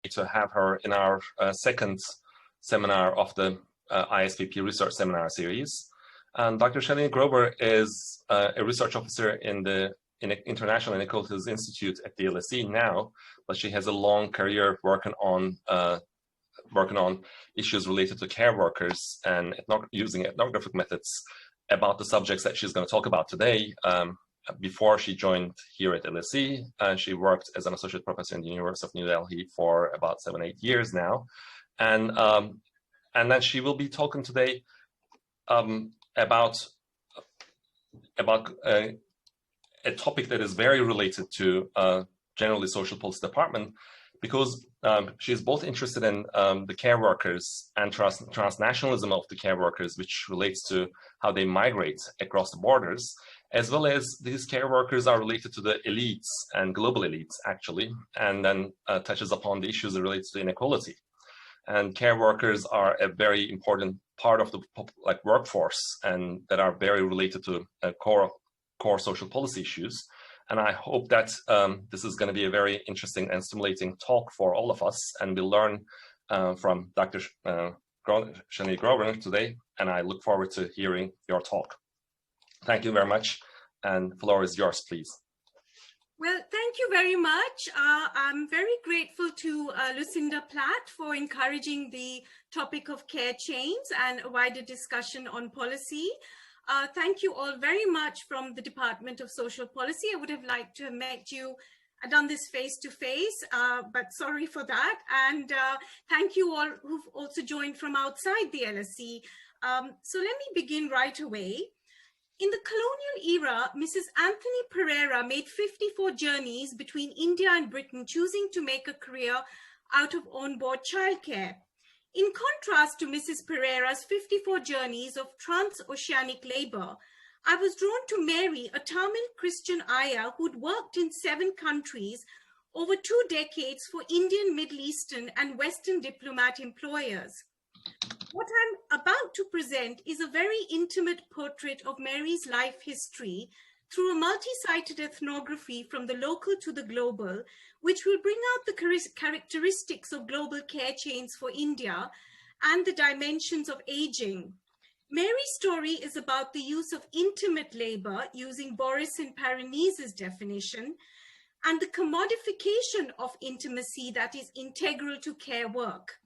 to have her in our second seminar of the ISPP Research Seminar Series. And Dr. Shalini Grover is a research officer in the International Inequalities Institute at the LSE now, but she has a long career working on issues related to care workers and using ethnographic methods about the subjects that she's going to talk about today. Before she joined here at LSE, she worked as an associate professor in the University of New Delhi for about 7-8 years now. And then she will be talking today about a topic that is very related to generally social policy department, because she is both interested in the care workers and transnationalism of the care workers, which relates to how they migrate across the borders, as well as these care workers are related to the elites and global elites, actually, and then touches upon the issues related to inequality. And care workers are a very important part of the workforce, and that are very related to core social policy issues. And I hope that this is going to be a very interesting and stimulating talk for all of us, and we'll learn from Dr. Shalini Grover today, and I look forward to hearing your talk. Thank you very much, and the floor is yours, please. Well, thank you very much. I'm very grateful to Lucinda Platt for encouraging the topic of care chains and a wider discussion on policy. Thank you all very much from the Department of Social Policy. I would have liked to have met you, done this face-to-face, but sorry for that. And thank you all who've also joined from outside the LSE. So let me begin right away. In the colonial era, Mrs. Anthony Pereira made 54 journeys between India and Britain, choosing to make a career out of on-board childcare. In contrast to Mrs. Pereira's 54 journeys of transoceanic labor, I was drawn to Mary, a Tamil Christian ayah who'd worked in 7 countries over 2 decades for Indian, Middle Eastern, and Western diplomat employers. What I'm about to present is a very intimate portrait of Mary's life history through a multi-sided ethnography from the local to the global, which will bring out the characteristics of global care chains for India and the dimensions of aging. Mary's story is about the use of intimate labor, using Boris and Paranese's definition, and the commodification of intimacy that is integral to care work.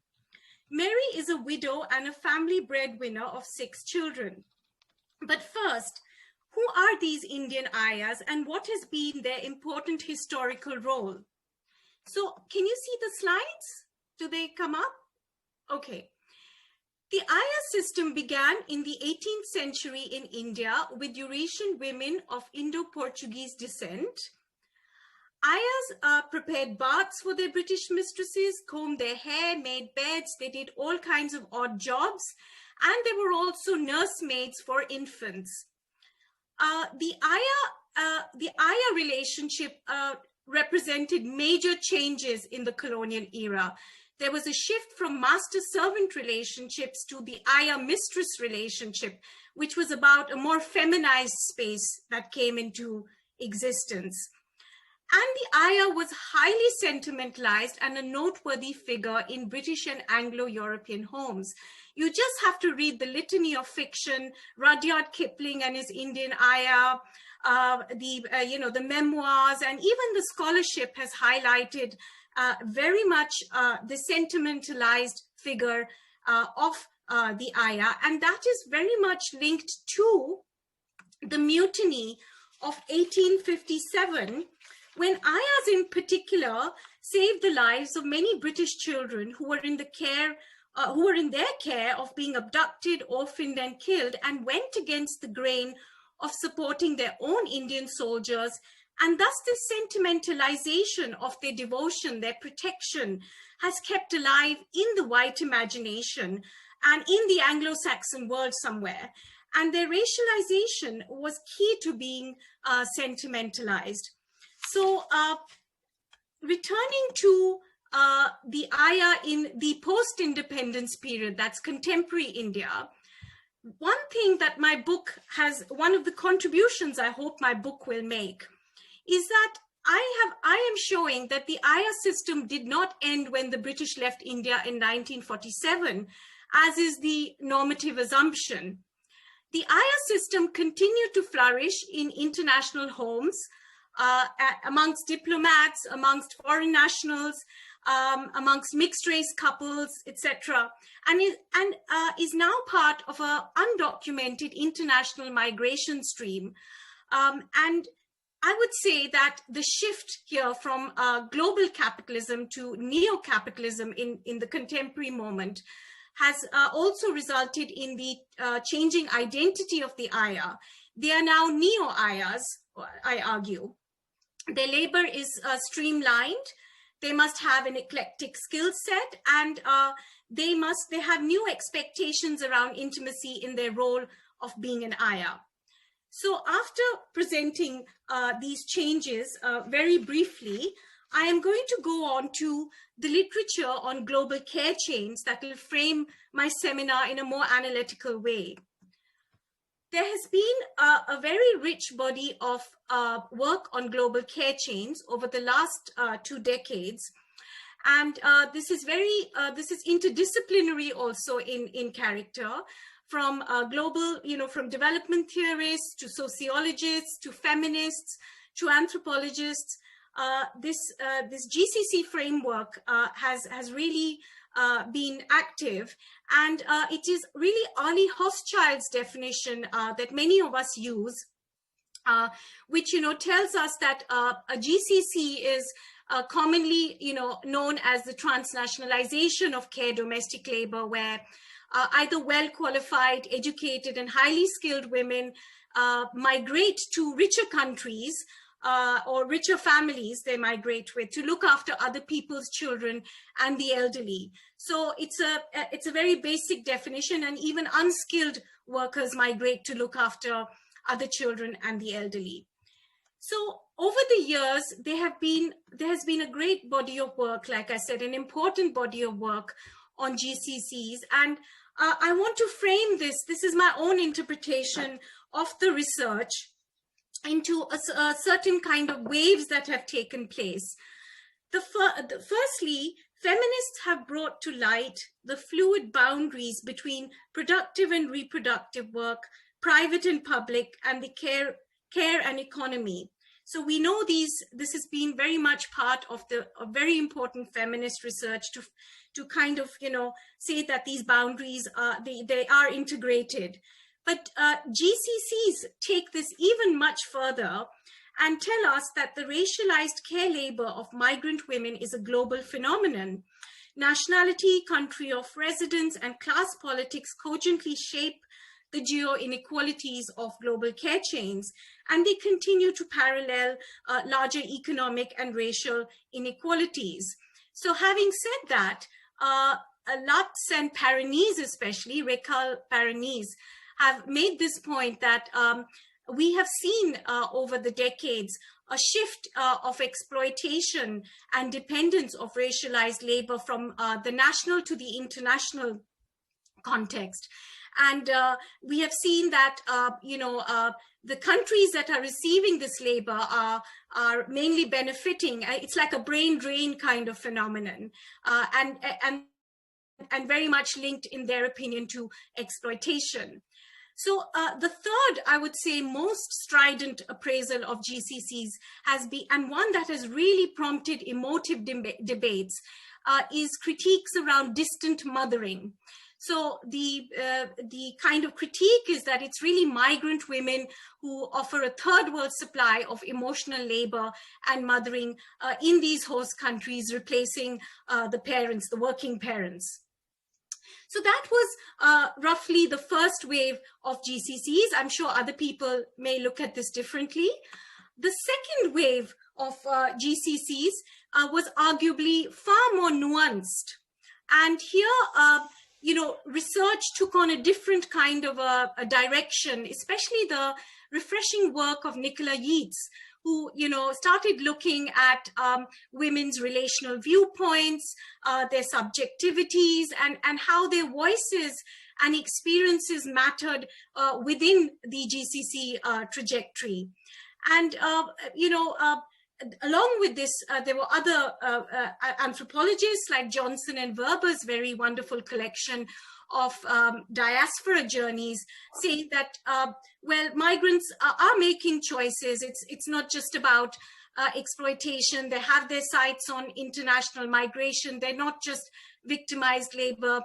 Mary is a widow and a family breadwinner of 6 children. But first, who are these Indian ayahs and what has been their important historical role? So can you see the slides? Do they come up? Okay. The ayah system began in the 18th century in India with Eurasian women of Indo-Portuguese descent. Ayahs prepared baths for their British mistresses, combed their hair, made beds, they did all kinds of odd jobs, and they were also nursemaids for infants. The ayah relationship represented major changes in the colonial era. There was a shift from master-servant relationships to the ayah-mistress relationship, which was about a more feminized space that came into existence. And the ayah was highly sentimentalized and a noteworthy figure in British and Anglo-European homes. You just have to read the litany of fiction, Rudyard Kipling and his Indian ayah, the memoirs, and even the scholarship has highlighted very much the sentimentalized figure of the ayah. And that is very much linked to the mutiny of 1857, when ayahs in particular saved the lives of many British children who were in their care of being abducted, orphaned, and killed, and went against the grain of supporting their own Indian soldiers. And thus this sentimentalization of their devotion, their protection, has kept alive in the white imagination and in the Anglo-Saxon world somewhere. And their racialization was key to being sentimentalized. So returning to the ayah in the post-independence period, that's contemporary India, one thing that my book has, one of the contributions I hope my book will make, is that I am showing that the ayah system did not end when the British left India in 1947, as is the normative assumption. The ayah system continued to flourish in international homes, amongst diplomats, amongst foreign nationals, amongst mixed race couples, etc., and is now part of an undocumented international migration stream. And I would say that the shift here from global capitalism to neo-capitalism in the contemporary moment has also resulted in the changing identity of the ayah. They are now neo-ayahs, I argue. Their labor is streamlined. They must have an eclectic skill set, and they have new expectations around intimacy in their role of being an ayah. So after presenting these changes very briefly, I am going to go on to the literature on global care chains that will frame my seminar in a more analytical way. There has been a very rich body of work on global care chains over the last 2 decades. And this is interdisciplinary also in character, from global, from development theorists to sociologists to feminists to anthropologists. This GCC framework has really been active, and it is really Ali Hochschild's definition that many of us use, which tells us that a GCC is commonly known as the transnationalization of care domestic labor, where either well-qualified, educated, and highly skilled women migrate to richer countries or richer families they migrate with to look after other people's children and the elderly. So it's a very basic definition, and even unskilled workers migrate to look after other children and the elderly. So over the years, there has been a great body of work, like I said, an important body of work on GCCs, and I want to frame this. This is my own interpretation of the research into a certain kind of waves that have taken place. Firstly, feminists have brought to light the fluid boundaries between productive and reproductive work, private and public, and the care and economy. So we know this has been very much part of a very important feminist research to kind of, say that these boundaries, they are integrated. But GCCs take this even much further and tell us that the racialized care labor of migrant women is a global phenomenon. Nationality, country of residence, and class politics cogently shape the geo-inequalities of global care chains, and they continue to parallel larger economic and racial inequalities. So having said that, Lutz and Paranese, especially Rekal Paranese, have made this point that we have seen over the decades a shift of exploitation and dependence of racialized labor from the national to the international context. And we have seen that, the countries that are receiving this labor are mainly benefiting. It's like a brain drain kind of phenomenon, and very much linked, in their opinion, to exploitation. So the third, I would say, most strident appraisal of GCCs has been, and one that has really prompted emotive debates, is critiques around distant mothering. So the kind of critique is that it's really migrant women who offer a third world supply of emotional labor and mothering in these host countries, replacing the parents, the working parents. So that was roughly the first wave of GCCs. I'm sure other people may look at this differently. The second wave of GCCs was arguably far more nuanced. And here, research took on a different kind of a direction, especially the refreshing work of Nicola Yeats, who, started looking at women's relational viewpoints, their subjectivities, and how their voices and experiences mattered within the GCC trajectory. And, along with this, there were other anthropologists like Johnson and Werber's very wonderful collection of diaspora journeys, saying that, well, migrants are making choices. It's not just about exploitation. They have their sights on international migration. They're not just victimized labor.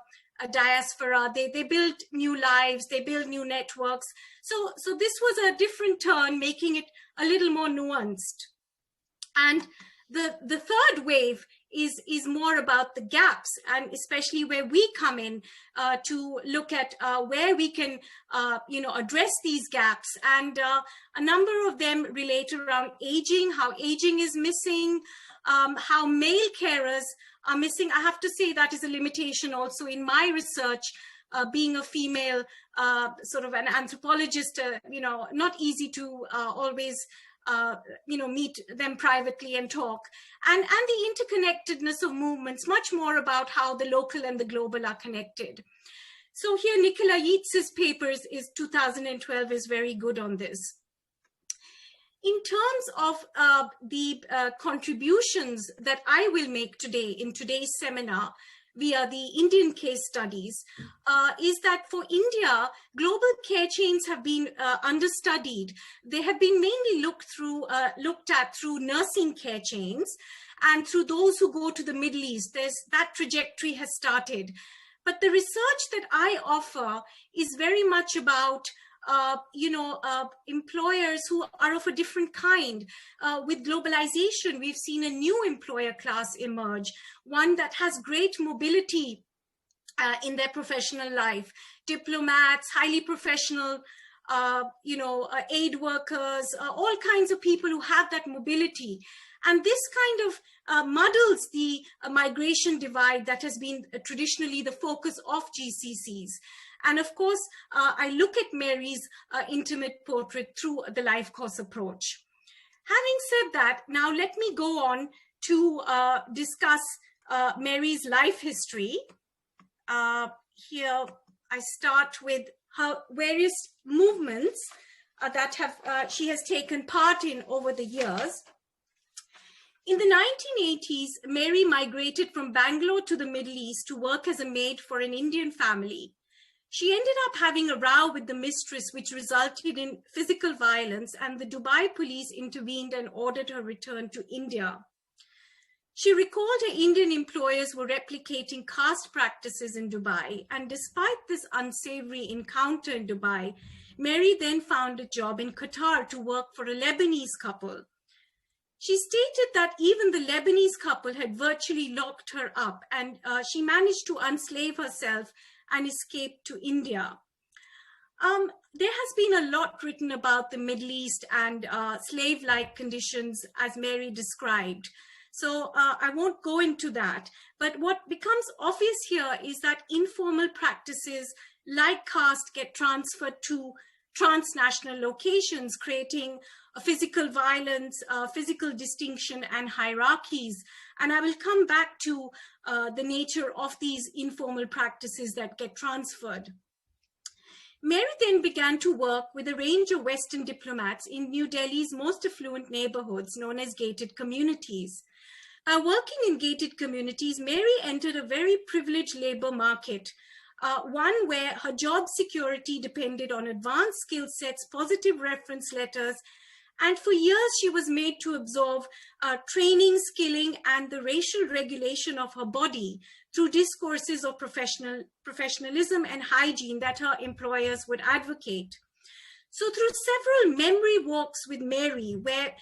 Diaspora, they build new lives, they build new networks. So this was a different turn, making it a little more nuanced. And the third wave is more about the gaps, and especially where we come in to look at where we can address these gaps. And a number of them relate around aging, how aging is missing, how male carers are missing. I have to say that is a limitation also in my research, being a female, sort of an anthropologist, not easy to always meet them privately and talk. And the interconnectedness of movements, much more about how the local and the global are connected. So here, Nicola Yeats's papers is 2012 is very good on this. In terms of the contributions that I will make today in today's seminar via the Indian case studies, is that for India, global care chains have been understudied. They have been mainly looked at through nursing care chains and through those who go to the Middle East. That trajectory has started. But the research that I offer is very much about employers who are of a different kind. With globalization, we've seen a new employer class emerge, one that has great mobility in their professional life. Diplomats, highly professional, aid workers, all kinds of people who have that mobility. And this kind of muddles the migration divide that has been traditionally the focus of GCCs. And of course, I look at Mary's intimate portrait through the life course approach. Having said that, now let me go on to discuss Mary's life history. Here, I start with her various movements that she has taken part in over the years. In the 1980s, Mary migrated from Bangalore to the Middle East to work as a maid for an Indian family. She ended up having a row with the mistress, which resulted in physical violence, and the Dubai police intervened and ordered her return to India. She recalled her Indian employers were replicating caste practices in Dubai, and despite this unsavory encounter in Dubai, Mary then found a job in Qatar to work for a Lebanese couple. She stated that even the Lebanese couple had virtually locked her up, and she managed to unslave herself and escape to India. There has been a lot written about the Middle East and slave-like conditions as Mary described. So I won't go into that. But what becomes obvious here is that informal practices like caste get transferred to transnational locations, creating a physical violence, physical distinction, and hierarchies. And I will come back to the nature of these informal practices that get transferred. Mary then began to work with a range of Western diplomats in New Delhi's most affluent neighborhoods known as gated communities. Working in gated communities, Mary entered a very privileged labor market, one where her job security depended on advanced skill sets, positive reference letters, and for years she was made to absorb training, skilling, and the racial regulation of her body through discourses of professionalism and hygiene that her employers would advocate. So through several memory walks with Mary, where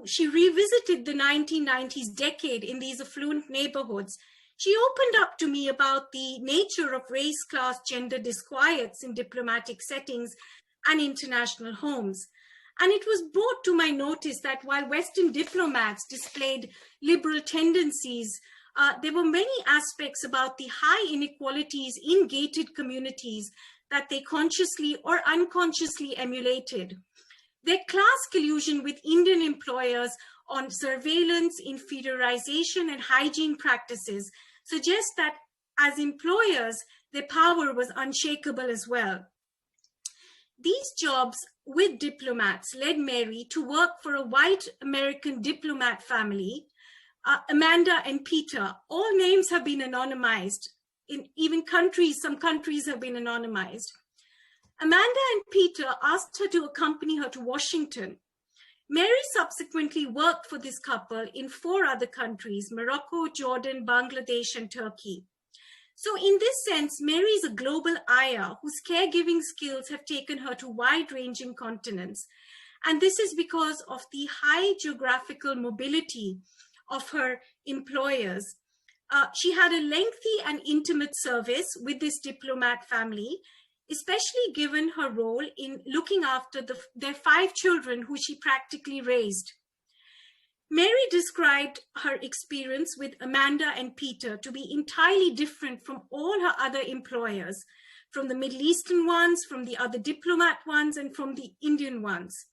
she revisited the 1990s decade in these affluent neighborhoods, she opened up to me about the nature of race, class, gender disquiets in diplomatic settings and international homes. And it was brought to my notice that while Western diplomats displayed liberal tendencies, there were many aspects about the high inequalities in gated communities that they consciously or unconsciously emulated. Their class collusion with Indian employers on surveillance, inferiorization, and hygiene practices suggests that as employers, their power was unshakable as well. these jobs with diplomats led Mary to work for a white American diplomat family, Amanda and Peter. All names have been anonymized. In even countries, some countries have been anonymized. Amanda and Peter asked her to accompany her to Washington. Mary subsequently worked for this couple in 4 other countries: Morocco, Jordan, Bangladesh, and Turkey. So in this sense, Mary is a global ayah whose caregiving skills have taken her to wide-ranging continents. And this is because of the high geographical mobility of her employers. She had a lengthy and intimate service with this diplomat family, especially given her role in looking after their 5 children who she practically raised. Mary described her experience with Amanda and Peter to be entirely different from all her other employers, from the Middle Eastern ones, from the other diplomat ones, and from the Indian ones.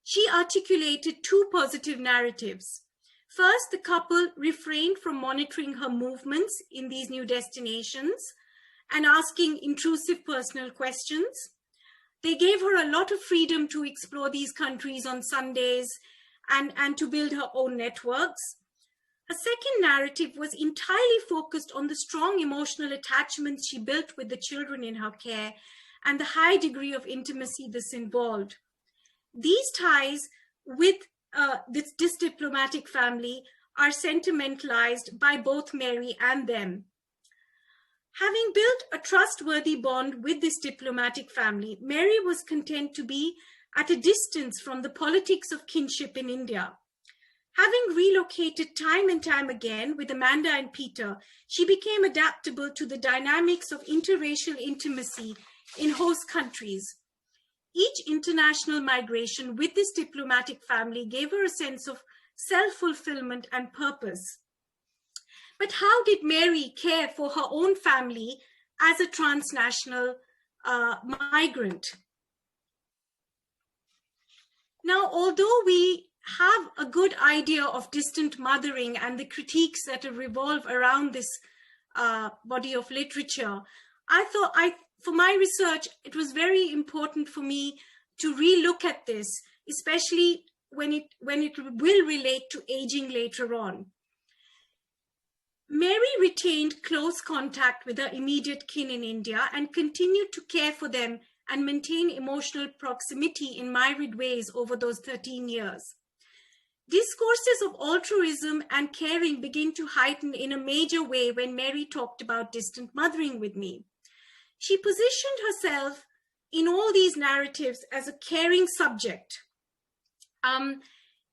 She articulated 2 positive narratives. First, the couple refrained from monitoring her movements in these new destinations and asking intrusive personal questions. They gave her a lot of freedom to explore these countries on Sundays and to build her own networks. A second narrative was entirely focused on the strong emotional attachments she built with the children in her care and the high degree of intimacy this involved. These ties with this diplomatic family are sentimentalized by both Mary and them. Having built a trustworthy bond with this diplomatic family, Mary was content to be at a distance from the politics of kinship in India. Having relocated time and time again with Amanda and Peter, she became adaptable to the dynamics of interracial intimacy in host countries. Each international migration with this diplomatic family gave her a sense of self-fulfillment and purpose. But how did Mary care for her own family as a transnational migrant? Now, although we have a good idea of distant mothering and the critiques that revolve around this body of literature, I thought for my research, it was very important for me to relook at this, especially when it will relate to aging later on. Mary retained close contact with her immediate kin in India and continued to care for them and maintain emotional proximity in myriad ways over those 13 years. Discourses of altruism and caring begin to heighten in a major way when Mary talked about distant mothering with me. She positioned herself in all these narratives as a caring subject.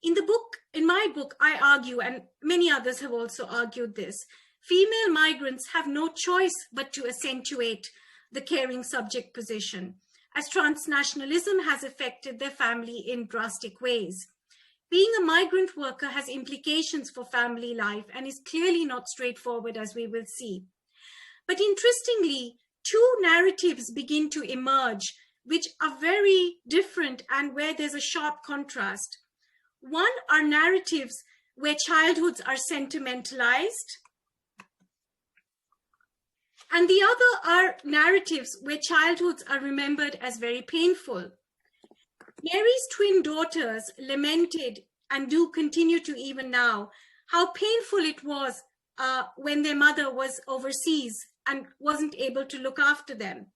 In my book, I argue, and many others have also argued this, female migrants have no choice but to accentuate the caring subject position, as transnationalism has affected their family in drastic ways. Being a migrant worker has implications for family life and is clearly not straightforward, as we will see. But interestingly, 2 narratives begin to emerge, which are very different and where there's a sharp contrast. One are narratives where childhoods are sentimentalized, and the other are narratives where childhoods are remembered as very painful. Mary's twin daughters lamented, and do continue to even now, how painful it was when their mother was overseas and wasn't able to look after them.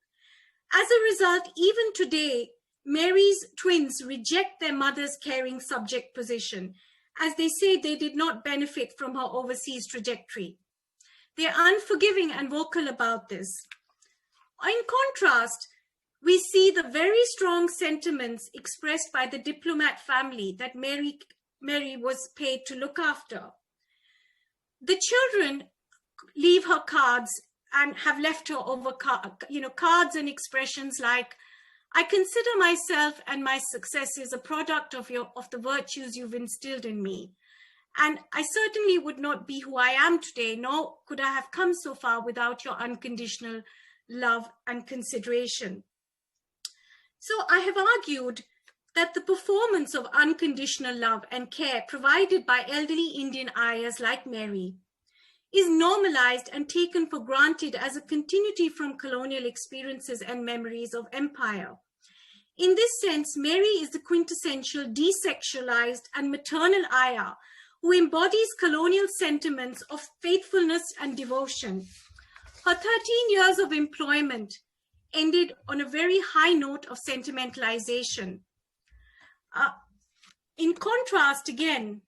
As a result, even today, Mary's twins reject their mother's caring subject position, as they say they did not benefit from her overseas trajectory. They are unforgiving and vocal about this. In contrast, we see the very strong sentiments expressed by the diplomat family that Mary was paid to look after. The children leave her cards and have left her over cards and expressions like, "I consider myself and my successes a product of the virtues you've instilled in me. And I certainly would not be who I am today, nor could I have come so far without your unconditional love and consideration." So I have argued that the performance of unconditional love and care provided by elderly Indian ayahs like Mary is normalized and taken for granted as a continuity from colonial experiences and memories of empire. In this sense, Mary is the quintessential desexualized and maternal ayah who embodies colonial sentiments of faithfulness and devotion. Her 13 years of employment ended on a very high note of sentimentalization. In contrast, again,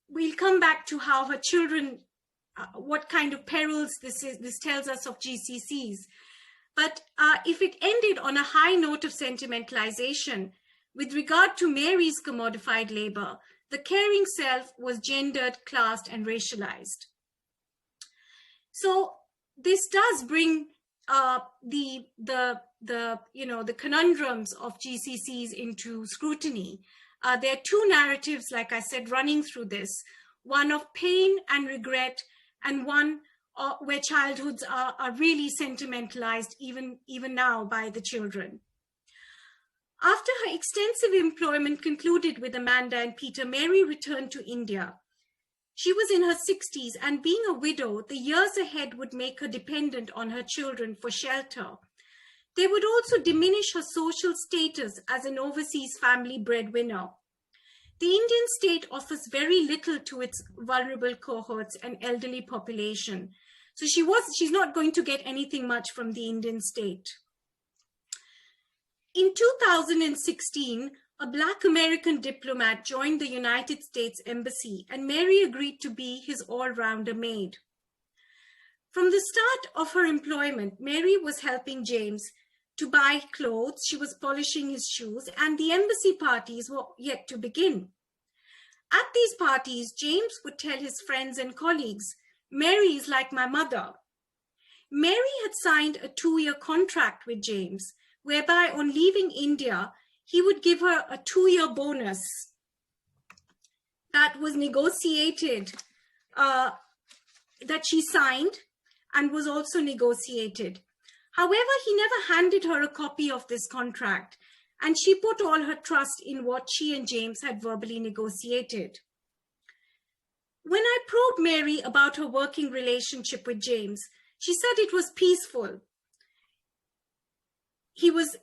we'll come back to how her children, what kind of perils this tells us of GCCs. But if it ended on a high note of sentimentalization, with regard to Mary's commodified labor, the caring self was gendered, classed, and racialized. So this does bring the conundrums of GCCs into scrutiny. There are two narratives, like I said, running through this: one of pain and regret, and one where childhoods are really sentimentalized even now by the children. After her extensive employment concluded with Amanda and Peter, Mary returned to India. She was in her 60s, and being a widow, the years ahead would make her dependent on her children for shelter. They would also diminish her social status as an overseas family breadwinner. The Indian state offers very little to its vulnerable cohorts and elderly population. So she's not going to get anything much from the Indian state. In 2016, a Black American diplomat joined the United States Embassy, and Mary agreed to be his all-rounder maid. From the start of her employment, Mary was helping James to buy clothes, she was polishing his shoes, and the embassy parties were yet to begin. At these parties, James would tell his friends and colleagues, "Mary is like my mother." Mary had signed a 2-year contract with James, whereby on leaving India, he would give her a 2-year bonus that was negotiated, that she signed and was also negotiated. However, he never handed her a copy of this contract, and she put all her trust in what she and James had verbally negotiated. When I probed Mary about her working relationship with James, she said it was peaceful. He was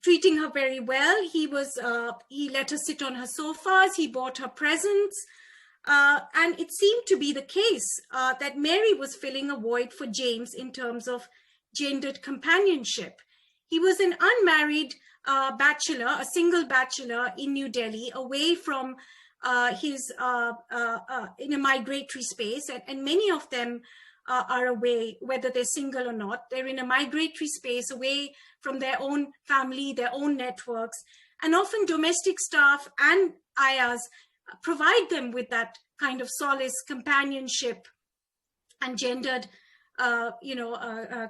treating her very well. He let her sit on her sofas. He bought her presents. And it seemed to be the case that Mary was filling a void for James in terms of gendered companionship. He was an unmarried bachelor, a single bachelor in New Delhi, away from in a migratory space. And many of them are away, whether they're single or not. They're in a migratory space away from their own family, their own networks, and often domestic staff and ayahs provide them with that kind of solace, companionship, and gendered,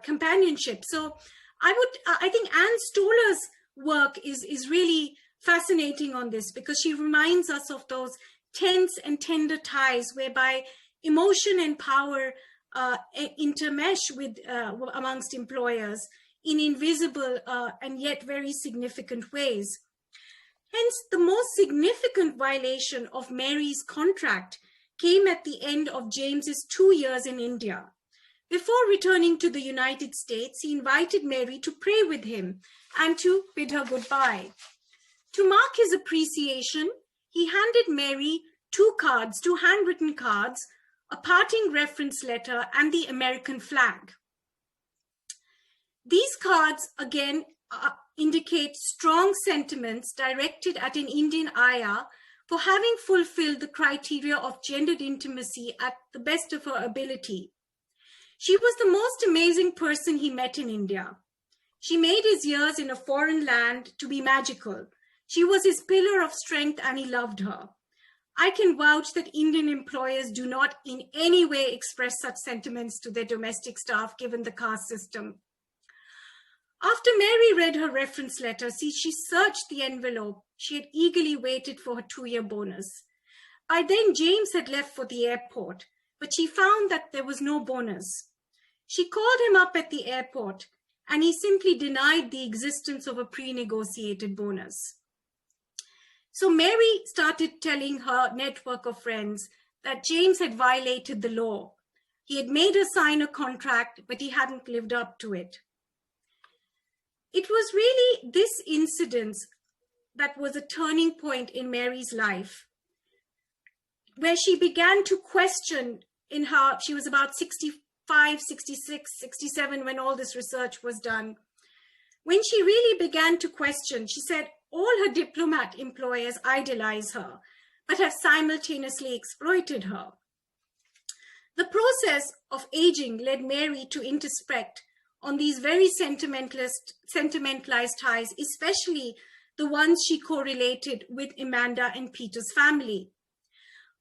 companionship. So I think Anne Stoller's work is really fascinating on this, because she reminds us of those tense and tender ties whereby emotion and power intermesh with amongst employers in invisible and yet very significant ways. Hence, the most significant violation of Mary's contract came at the end of James's 2 years in India. Before returning to the United States, he invited Mary to pray with him and to bid her goodbye. To mark his appreciation, he handed Mary 2 handwritten cards, a parting reference letter, and the American flag. These cards, again, indicate strong sentiments directed at an Indian ayah for having fulfilled the criteria of gendered intimacy at the best of her ability. She was the most amazing person he met in India. She made his years in a foreign land to be magical. She was his pillar of strength, and he loved her. I can vouch that Indian employers do not in any way express such sentiments to their domestic staff, given the caste system. After Mary read her reference letter, she searched the envelope. She had eagerly waited for her 2-year bonus. By then, James had left for the airport, but she found that there was no bonus. She called him up at the airport, and he simply denied the existence of a pre-negotiated bonus. So Mary started telling her network of friends that James had violated the law. He had made her sign a contract, but he hadn't lived up to it. It was really this incident that was a turning point in Mary's life, where she began to question she was about 65, 66, 67 when all this research was done. When she really began to question, she said all her diplomat employers idolize her, but have simultaneously exploited her. The process of aging led Mary to introspect on these very sentimentalized ties, especially the ones she correlated with Amanda and Peter's family.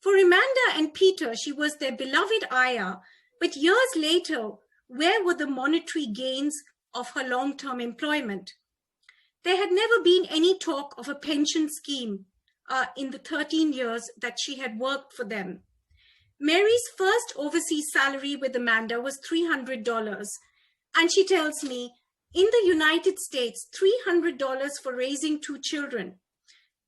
For Amanda and Peter, she was their beloved Ayah, but years later, where were the monetary gains of her long-term employment? There had never been any talk of a pension scheme in the 13 years that she had worked for them. Mary's first overseas salary with Amanda was $300. And she tells me, in the United States, $300 for raising 2 children.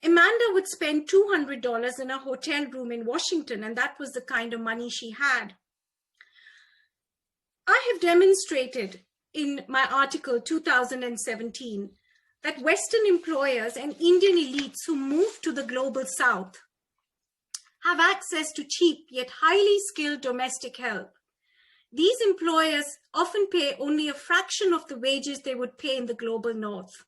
Amanda would spend $200 in a hotel room in Washington, and that was the kind of money she had. I have demonstrated in my article 2017 that Western employers and Indian elites who move to the global South have access to cheap yet highly skilled domestic help. These employers often pay only a fraction of the wages they would pay in the global North.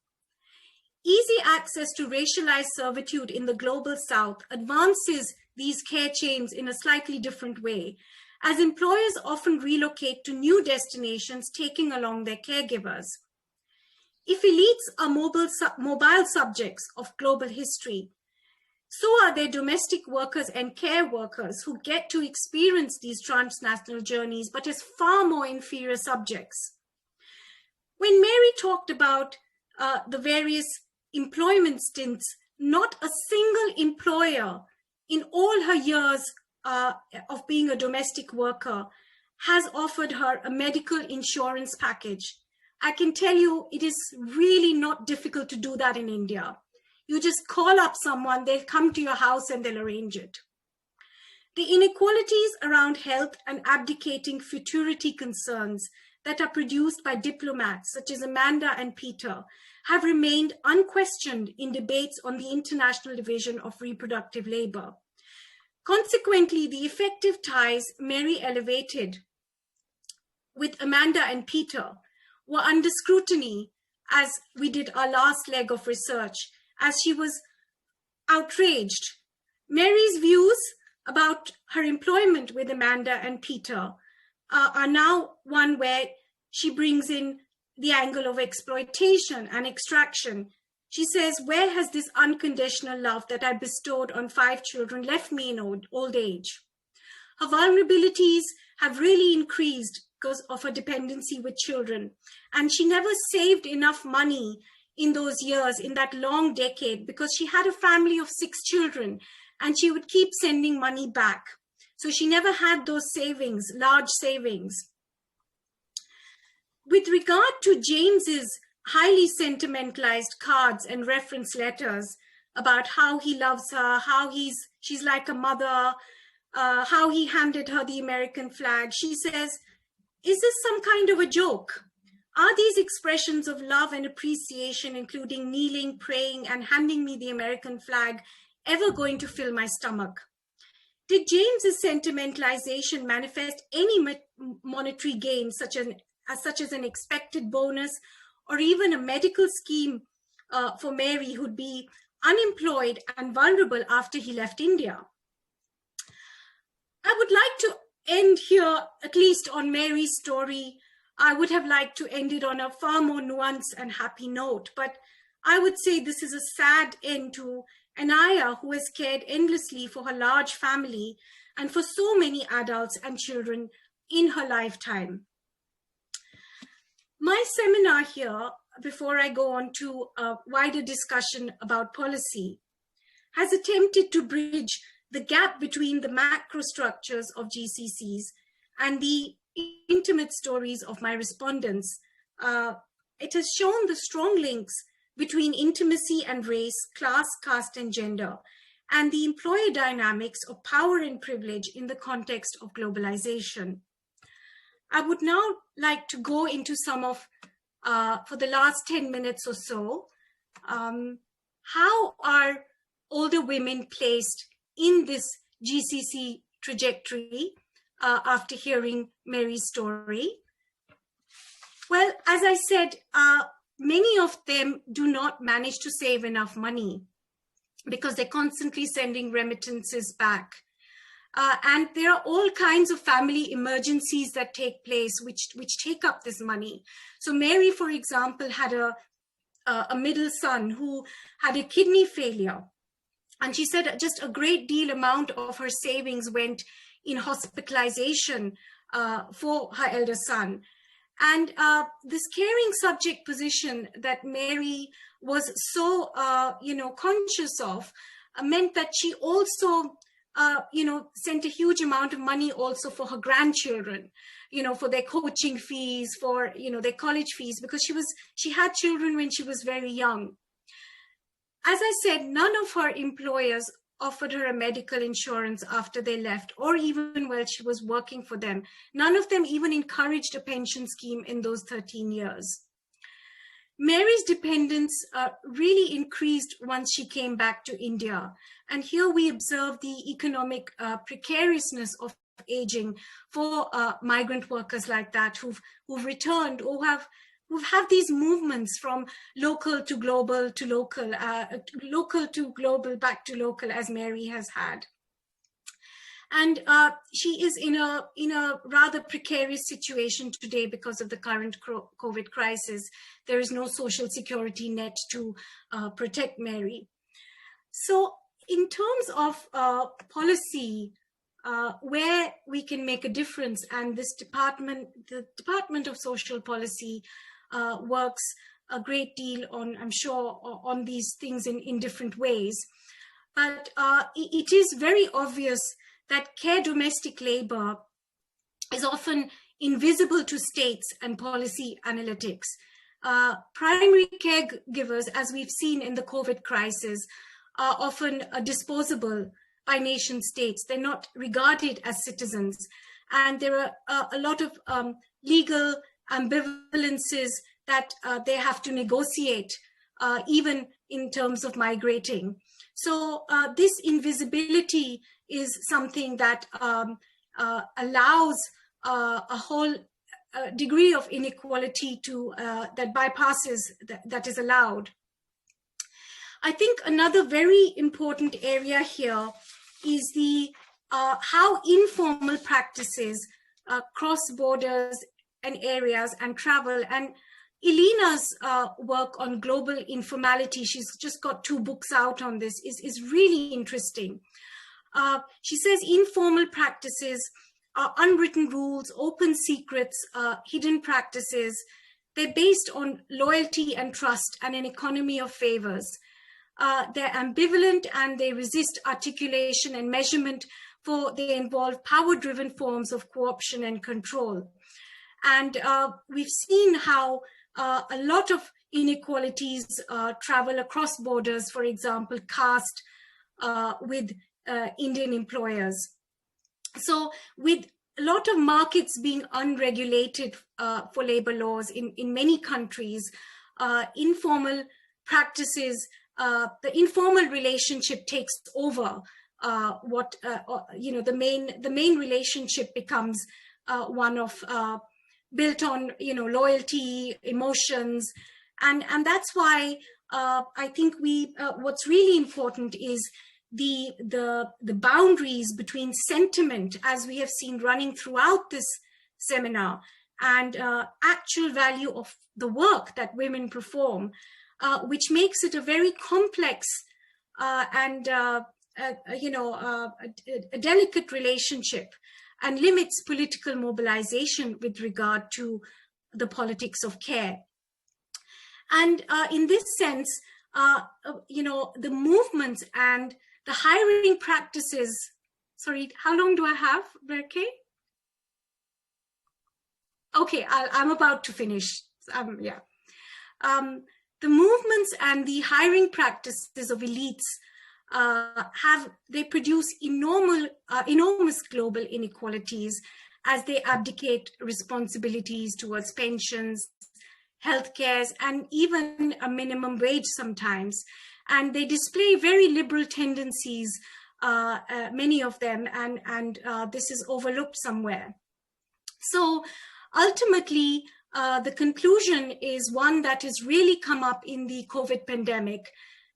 Easy access to racialized servitude in the global South advances these care chains in a slightly different way, as employers often relocate to new destinations, taking along their caregivers. If elites are mobile subjects of global history, so are their domestic workers and care workers who get to experience these transnational journeys, but as far more inferior subjects. When Mary talked about the various employment stints, not a single employer in all her years of being a domestic worker has offered her a medical insurance package. I can tell you it is really not difficult to do that in India. You just call up someone, they'll come to your house and they'll arrange it. The inequalities around health and abdicating futurity concerns that are produced by diplomats such as Amanda and Peter have remained unquestioned in debates on the international division of reproductive labor. Consequently, the effective ties Mary elevated with Amanda and Peter were under scrutiny as we did our last leg of research, as she was outraged. Mary's views about her employment with Amanda and Peter are now one where she brings in the angle of exploitation and extraction. She says, where has this unconditional love that I bestowed on 5 children left me in old age? Her vulnerabilities have really increased because of her dependency with children. And she never saved enough money in those years, in that long decade, because she had a family of 6 children and she would keep sending money back. So she never had those savings, large savings. With regard to James's highly sentimentalized cards and reference letters about how he loves her, how she's like a mother, how he handed her the American flag, she says, is this some kind of a joke? Are these expressions of love and appreciation, including kneeling, praying, and handing me the American flag, ever going to fill my stomach? Did James's sentimentalization manifest any monetary gain, such as an expected bonus, or even a medical scheme for Mary, who'd be unemployed and vulnerable after he left India? I would like to end here, at least on Mary's story. I would have liked to end it on a far more nuanced and happy note, but I would say this is a sad end to an Ayah who has cared endlessly for her large family and for so many adults and children in her lifetime. My seminar here, before I go on to a wider discussion about policy, has attempted to bridge the gap between the macro structures of GCCs and the intimate stories of my respondents. It has shown the strong links between intimacy and race, class, caste, and gender, and the employer dynamics of power and privilege in the context of globalization. I would now like to go into some of, for the last 10 minutes or so, how are older women placed in this GCC trajectory after hearing Mary's story. Well, as I said, many of them do not manage to save enough money because they're constantly sending remittances back. And there are all kinds of family emergencies that take place which take up this money. So Mary, for example, had a middle son who had a kidney failure. And she said just a great deal amount of her savings went in hospitalization for her elder son. And this caring subject position that Mary was so, conscious of meant that she also, sent a huge amount of money also for her grandchildren, for their coaching fees, for, their college fees, because she had children when she was very young. As I said, none of her employers offered her a medical insurance after they left, or even while she was working for them. None of them even encouraged a pension scheme in those 13 years. Mary's dependence really increased once she came back to India. And here we observe the economic precariousness of aging for migrant workers like that who've returned or who've had these movements from local to global to local, local to global, back to local, as Mary has had. And she is in a rather precarious situation today because of the current COVID crisis. There is no social security net to protect Mary. So in terms of policy, where we can make a difference, and this department, the Department of Social Policy, works a great deal on, I'm sure, on these things in different ways. But it is very obvious that care domestic labor is often invisible to states and policy analytics. Primary caregivers, as we've seen in the COVID crisis, are often disposable by nation states. They're not regarded as citizens. And there are a lot of legal ambivalences that they have to negotiate, even in terms of migrating. So this invisibility is something that allows a whole degree of inequality to that bypasses that is allowed. I think another very important area here is the how informal practices cross borders and areas and travel. And Elena's work on global informality, she's just got 2 books out on this, is really interesting. She says informal practices are unwritten rules, open secrets, hidden practices. They're based on loyalty and trust and an economy of favors. They're ambivalent and they resist articulation and measurement, for they involve power-driven forms of co-option and control. And we've seen how a lot of inequalities travel across borders, for example, caste with Indian employers. So with a lot of markets being unregulated for labor laws in many countries, informal practices, the informal relationship takes over the main relationship becomes one of built on loyalty, emotions, and that's why I think what's really important is the boundaries between sentiment, as we have seen running throughout this seminar, and actual value of the work that women perform, which makes it a very complex and a delicate relationship, and limits political mobilization with regard to the politics of care. And in this sense, the movements and the hiring practices, sorry, how long do I have, Berke? Okay, I'm about to finish. Yeah. The movements and the hiring practices of elites they produce enormous global inequalities as they abdicate responsibilities towards pensions, healthcare, and even a minimum wage sometimes. And they display very liberal tendencies, many of them, and this is overlooked somewhere. So ultimately, the conclusion is one that has really come up in the COVID pandemic,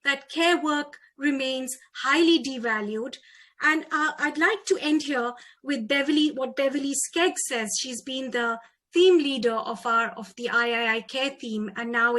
that care work remains highly devalued. And I'd like to end here with what Beverly Skeggs says. She's been the theme leader of the III care theme, and now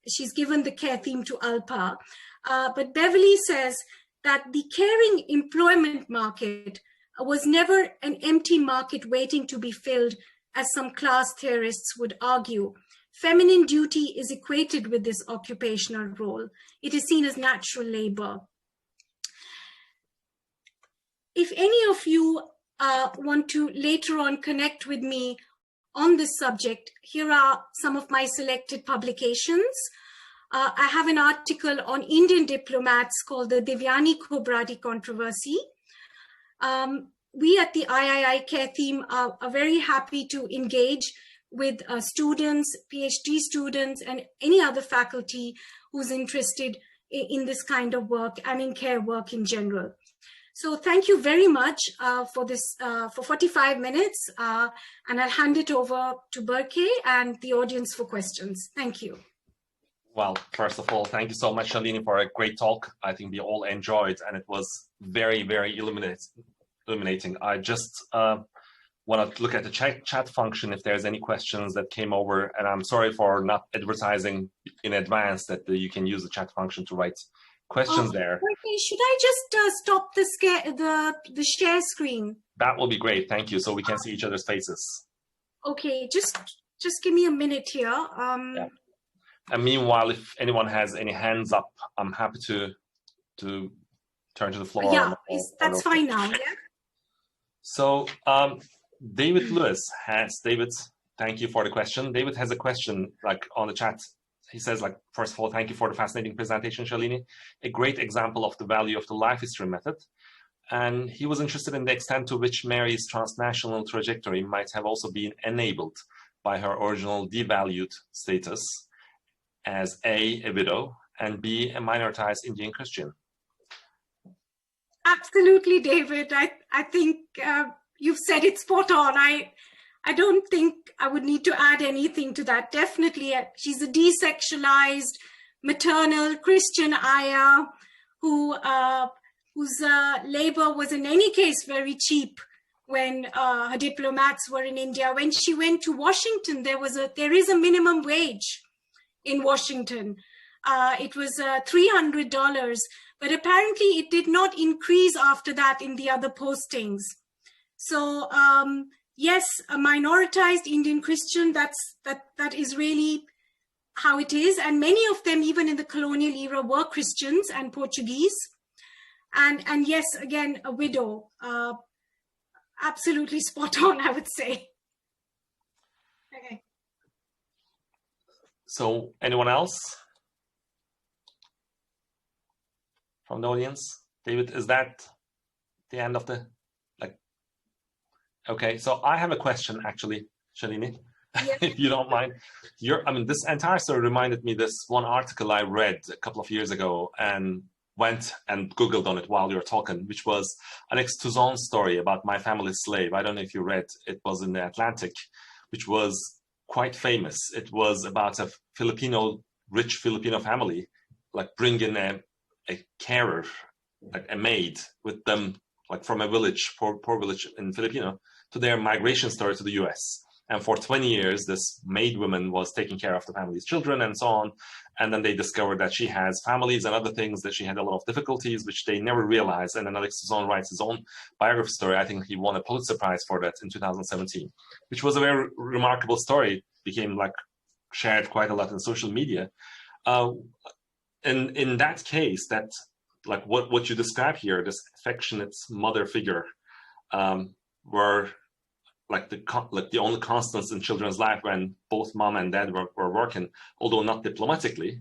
she's given the care theme to Alpa. But Beverly says that the caring employment market was never an empty market waiting to be filled, as some class theorists would argue. Feminine duty is equated with this occupational role. It is seen as natural labor. If any of you want to later on connect with me on this subject, here are some of my selected publications. I have an article on Indian diplomats called the Devyani Khobrati controversy. We at the III care team are very happy to engage with students, PhD students, and any other faculty who's interested in this kind of work and in care work in general. So thank you very much for this, for 45 minutes, and I'll hand it over to Berke and the audience for questions. Thank you. Well, first of all, thank you so much, Shalini, for a great talk. I think we all enjoyed, and it was very, very illuminating. I just want to look at the chat function if there's any questions that came over, and I'm sorry for not advertising in advance that you can use the chat function to write questions there. Okay, should I just stop the share screen? That will be great, thank you, so we can see each other's faces. Okay, just give me a minute here. Yeah. And meanwhile, if anyone has any hands up, I'm happy to turn to the floor. Yeah, that's fine now, yeah? So David Lewis David, thank you for the question. David has a question on the chat. He says, first of all, thank you for the fascinating presentation, Shalini. A great example of the value of the life history method. And he was interested in the extent to which Mary's transnational trajectory might have also been enabled by her original devalued status as A, a widow, and B, a minoritized Indian Christian. Absolutely, David. I think you've said it spot on. I don't think I would need to add anything to that. Definitely, she's a desexualized, maternal Christian ayah whose labor was in any case very cheap when her diplomats were in India. When she went to Washington, there is a minimum wage in Washington. It was $300, but apparently it did not increase after that in the other postings. So yes, a minoritized Indian Christian, that is really how it is. And many of them, even in the colonial era, were Christians and Portuguese. And yes, again, a widow. Absolutely spot on, I would say. Okay. So anyone else from the audience? David, is that the end of the, okay, so I have a question actually, Shalini, yeah. If you don't mind. This entire story reminded me this one article I read a couple of years ago and went and Googled on it while you were talking, which was an ex-Tuzon story about My Family's Slave. I don't know if you read, it was in the Atlantic, which was quite famous. It was about a rich Filipino family, bringing a carer, a maid with them, from a village, poor village in Filipino, to their migration story to the US. And for 20 years, this maid woman was taking care of the family's children and so on. And then they discovered that she has families and other things, that she had a lot of difficulties, which they never realized. And then Alex Tuzon writes his own biography story. I think he won a Pulitzer Prize for that in 2017, which was a very remarkable story. Became shared quite a lot in social media. In that case, that what you describe here, this affectionate mother figure, were the only constants in children's life when both mom and dad were working, although not diplomatically,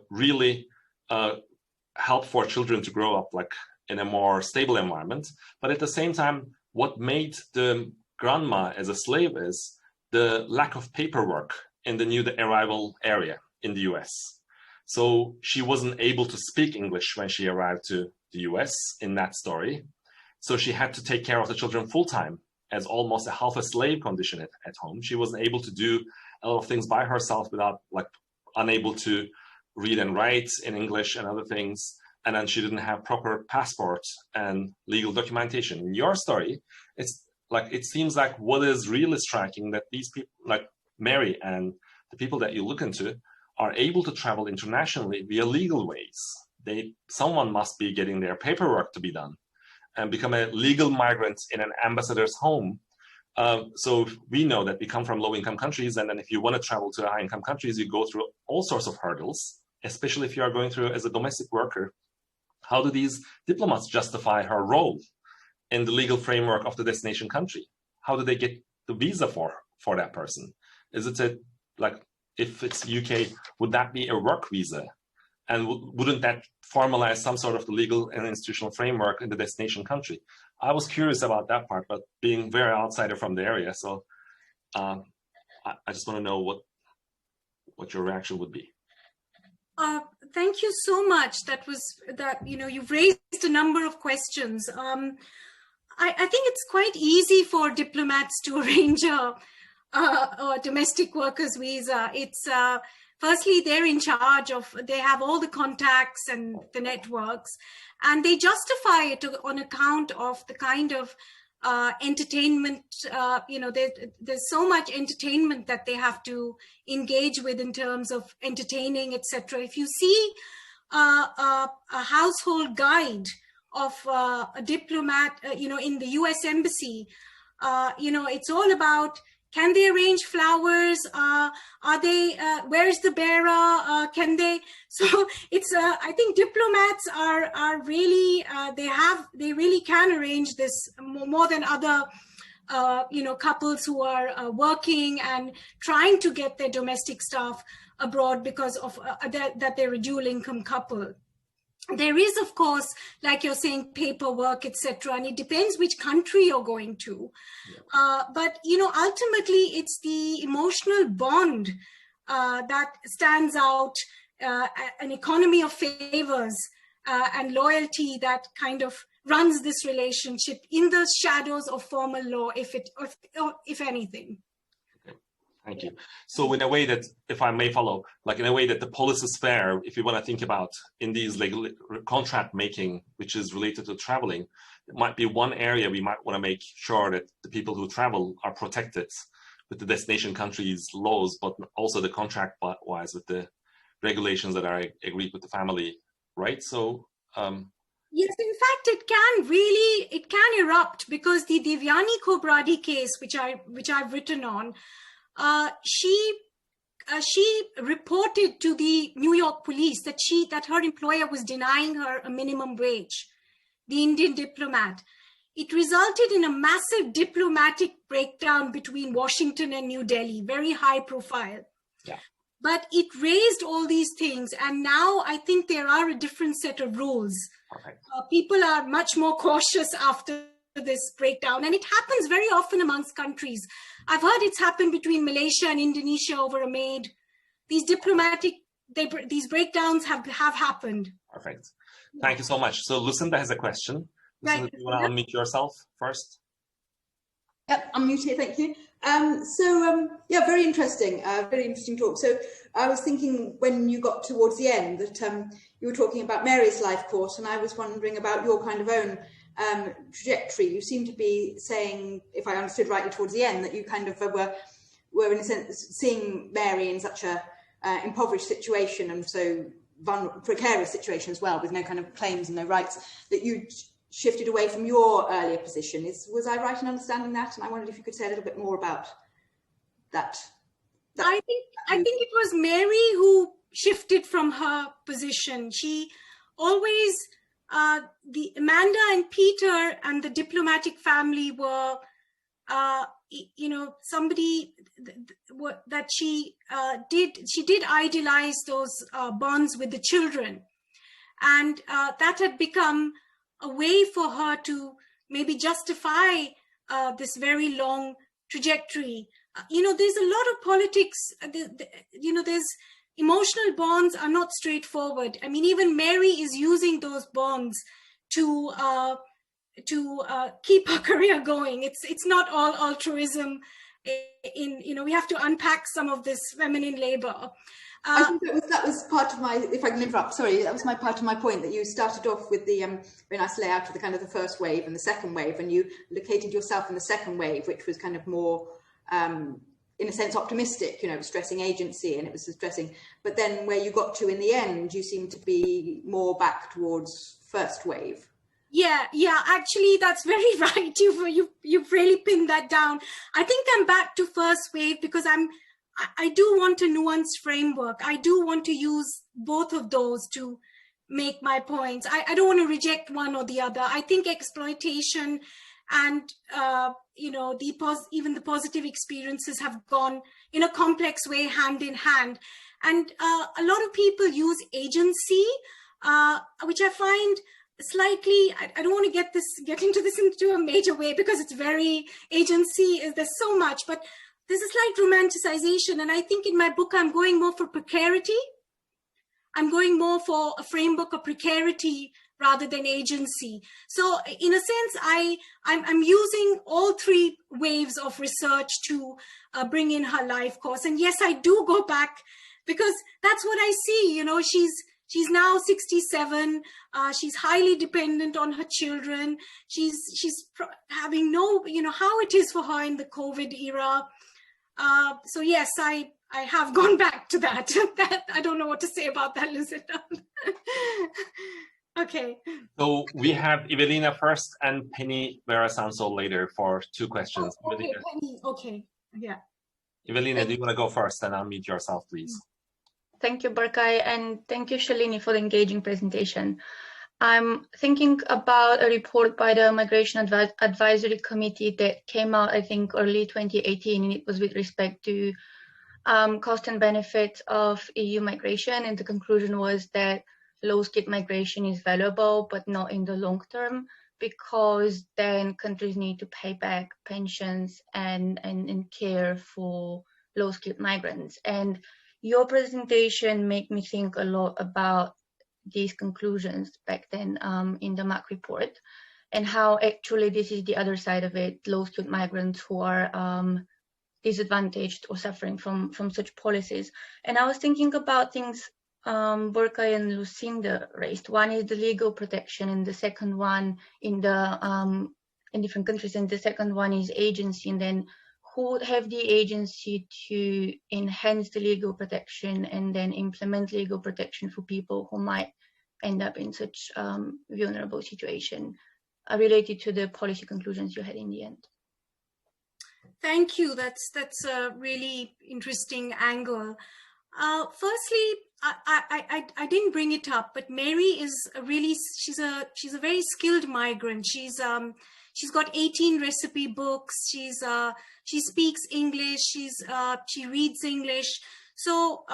really help for children to grow up like in a more stable environment. But at the same time, what made the grandma as a slave is the lack of paperwork in the new arrival area in the US. So she wasn't able to speak English when she arrived to the US in that story. So she had to take care of the children full time as almost a half a slave condition at home. She wasn't able to do a lot of things by herself without like unable to read and write in English and other things. And then she didn't have proper passport and legal documentation. In your story, it's like, it seems like what is really striking that these people like Mary and the people that you look into are able to travel internationally via legal ways. Someone must be getting their paperwork to be done and become a legal migrant in an ambassador's home. So we know that we come from low-income countries, and then if you want to travel to high-income countries, you go through all sorts of hurdles, especially if you are going through as a domestic worker. How do these diplomats justify her role in the legal framework of the destination country? How do they get the visa for that person? Is it like, if it's UK, would that be a work visa? And wouldn't that formalize some sort of the legal and institutional framework in the destination country? I was curious about that part, but being very outsider from the area, so I just want to know what your reaction would be. Thank you so much. You've raised a number of questions. I think it's quite easy for diplomats to arrange a domestic workers visa. It's firstly, they're in charge of, they have all the contacts and the networks, and they justify it on account of the kind of entertainment, there's so much entertainment that they have to engage with in terms of entertaining, etc. If you see a household guide of a diplomat, in the US Embassy, it's all about, can they arrange flowers? Where is the bearer? Can they? So it's, I think diplomats are really, they really can arrange this more than other, couples who are working and trying to get their domestic staff abroad because of that they're a dual income couple. There is, of course, like you're saying, paperwork, etc., and it depends which country you're going to. But, ultimately, it's the emotional bond that stands out, an economy of favors and loyalty that kind of runs this relationship in the shadows of formal law, if anything. Thank you. So in a way that, if I may follow, like in a way that the policy sphere, if you want to think about in these legal contract making, which is related to traveling, it might be one area we might want to make sure that the people who travel are protected with the destination country's laws, but also the contract wise with the regulations that are agreed with the family, right? So yes, in fact, it can erupt, because the Divyani Kobradi case, which I've written on, she reported to the New York police that her employer was denying her a minimum wage, the Indian diplomat. It resulted in a massive diplomatic breakdown between Washington and New Delhi, very high profile. Yeah. But it raised all these things, and now I think there are a different set of rules. Okay. People are much more cautious after this breakdown, and it happens very often amongst countries. I've heard it's happened between Malaysia and Indonesia over a maid. These these breakdowns have happened. Perfect. Thank you so much. So Lucinda has a question. Lucinda, Right. do you want to unmute yourself first? Yep, I'm muted, thank you. Yeah, very interesting talk. So I was thinking when you got towards the end that you were talking about Mary's life course, and I was wondering about your kind of own trajectory. You seem to be saying, if I understood rightly towards the end, that you kind of were in a sense seeing Mary in such a impoverished situation, and so precarious situation as well, with no kind of claims and no rights, that you shifted away from your earlier position. Was I right in understanding that? And I wondered if you could say a little bit more about that. I think it was Mary who shifted from her position. She always, the Amanda and Peter and the diplomatic family were, somebody that she did idealize those bonds with the children. And that had become a way for her to maybe justify this very long trajectory. There's a lot of politics, there's emotional bonds are not straightforward. I mean, even Mary is using those bonds to keep her career going. It's not all altruism. We have to unpack some of this feminine labor. I think that was part of my, if I can interrupt, sorry, that was part of my point, that you started off with the very nice layout of the kind of the first wave and the second wave, and you located yourself in the second wave, which was kind of more, in a sense, optimistic, stressing agency, and it was stressing. But then where you got to in the end, you seem to be more back towards first wave. Yeah, actually, that's very right. You've really pinned that down. I think I'm back to first wave because I do want a nuanced framework. I do want to use both of those to make my points. I don't want to reject one or the other. I think exploitation and even the positive experiences have gone in a complex way hand in hand. And a lot of people use agency, which I find slightly, I don't want to get into this into a major way because it's very agency, there's so much, but there's a slight romanticization. And I think in my book, I'm going more for precarity. I'm going more for a framework of precarity rather than agency. So in a sense, I'm using all three waves of research to bring in her life course. And yes, I do go back because that's what I see. She's now 67. She's highly dependent on her children. She's having how it is for her in the COVID era. So yes, I have gone back to that. I don't know what to say about that, Lucinda. Okay. So we have Evelina first and Penny Verasanso later for two questions. Oh, okay, Penny. Okay. Yeah. Evelina, do you want to go first and unmute yourself, please? Thank you, Barkai, and thank you, Shalini, for the engaging presentation. I'm thinking about a report by the Migration Advisory Committee that came out, I think, early 2018, and it was with respect to cost and benefits of EU migration, and the conclusion was that low-skilled migration is valuable, but not in the long term, because then countries need to pay back pensions and care for low-skilled migrants. And your presentation made me think a lot about these conclusions back then in the MAC report, and how actually this is the other side of it, low-skilled migrants who are disadvantaged or suffering from such policies. And I was thinking about things Burkai and Lucinda raised. One is the legal protection, and the second one in different countries, and the second one is agency, and then who would have the agency to enhance the legal protection and then implement legal protection for people who might end up in such vulnerable situation, related to the policy conclusions you had in the end. Thank you. That's a really interesting angle. Firstly, I didn't bring it up, but Mary is she's a very skilled migrant. She's got 18 recipe books. She speaks English. She reads English. So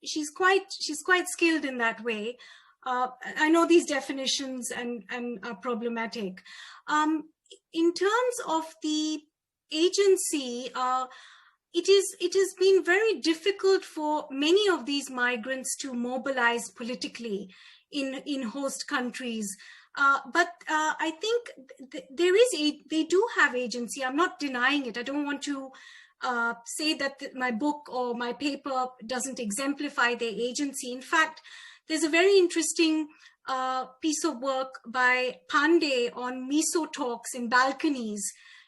she's quite skilled in that way. I know these definitions and are problematic. In terms of the agency, it has been very difficult for many of these migrants to mobilize politically in host countries. But I think they do have agency. I'm not denying it. I don't want to say that my book or my paper doesn't exemplify their agency. In fact, there's a very interesting piece of work by Pandey on miso talks in balconies